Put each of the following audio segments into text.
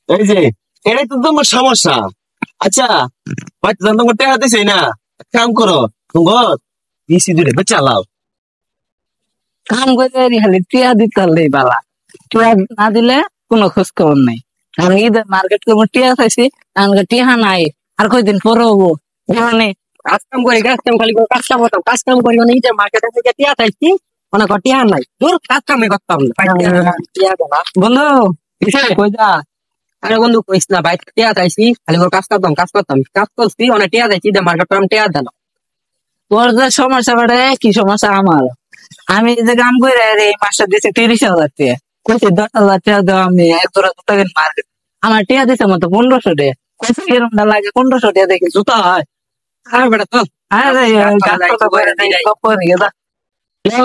এই যে এটাই তো তোমার সমস্যা। আচ্ছা বাচ্চা তোমার টাকা দিছে না, এক কাম করো তোমার পিসি দুটো চালাও। কাম করে খালি টিয়া দিতে হলেই বালা। টিয়া না দিলে কোনো খোঁজ খবর নাই। আমি ঈদের মার্কেট করবো, টিয়া চাইছি, আমাকে টিয়া নাই। আর কয়দিন পরে হবো মানে কাজ কাম করি, কাজ কাম খালি করে কাজ কাম করতাম, কাজ কাম করি মানে এই যে মার্কেটে থেকে টিয়া চাইছি, অনেক টিয়া নাই, দূর কাজ কামে করতাম না। টিয়া দেবা বন্ধু কই যা। আরে বন্ধু কইস না ভাই, টিয়া চাইছি খালি করে কাজ করতাম, কাজ করতাম, কাজ করছি অনেক টিয়া চাইছি, যে মার্কেট করতাম টিয়া দেন। তোর যে সমস্যা বাড়ে কি সমস্যা আমার। আমি যে কাম করে এই মাসটা দিয়েছে 30,000 টাকা, কইছে 10,000 টাকা দাও, আমি এক জোড়া জুতা কিনে মার্কেট। আমার টিয়া দিছে মতো 1500 টাকা। কইছে কিরমটা লাগে 1500 টাকা দেখি জুতা হয়। আর বেটা তো আরে গাছ কথা কইরা দেই সব করে গেদা।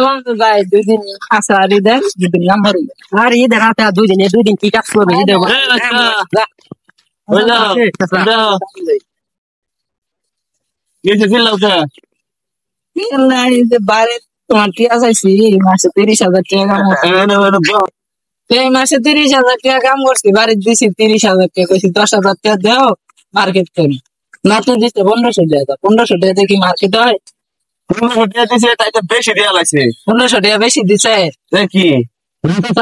বন্ধু যাই 2 দিন আসা আর দেখ 2 দিন নাম ভরি। আর ঈদের হাতে আর 2 দিন, এই 2 দিন কি কাজ করবে ঈদের এই বাচ্চা, বুঝলো বুঝলো কি চিল্লাও কে? নাই যে বাইরে তোমার টিয়া চাইছি এই মাসে 30,000 টাকা কাম করছি। এই মাসে 30,000 টাকা কাম করছি, বাড়ির দিছি 30,000 টাকা, কইছি 10,000 টাকা দেও মার্কেট করি। না তো দিচ্ছে 1500 টাকা, 1500 টাকা দেখি মার্কেট হয়। 1500 টাকা দিছে তাই তো বেশি দেয়া লাগছে। 1500 টাকা বেশি দিছে। দেখি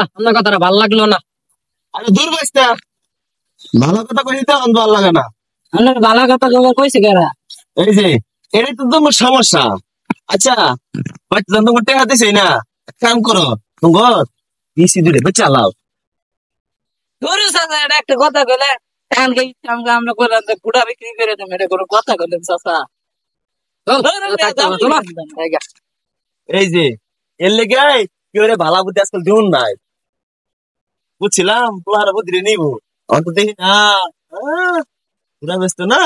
আপনার কথাটা ভালো লাগলো না। আরে দূর বাচ্চা, ভালো কথা কইছি তো অন্ধ ভালো লাগে না। আমার ভালো কথা কবে কইছে কেরা। এই যে এটাই তো তোমার সমস্যা। আচ্ছা বাচ্চা তোমার টাকা দিছে না, এক কাম করো তোমার পিসি দুটো চালাও। ধরু চাচা এটা একটা কথা কইলে এখানকে ইচ্ছা আমরা করলাম যে গুড়া বিক্রি করে দেবো, এটা কোনো কথা কইলেন চাচা। এই যে এর লেগে কেউ রে ভালা বুদ্ধি আজকাল দিউন নাই, বুঝছিলাম তোমার বুদ্ধি নিব অন্ত দেখি না পুরা ব্যস্ত না।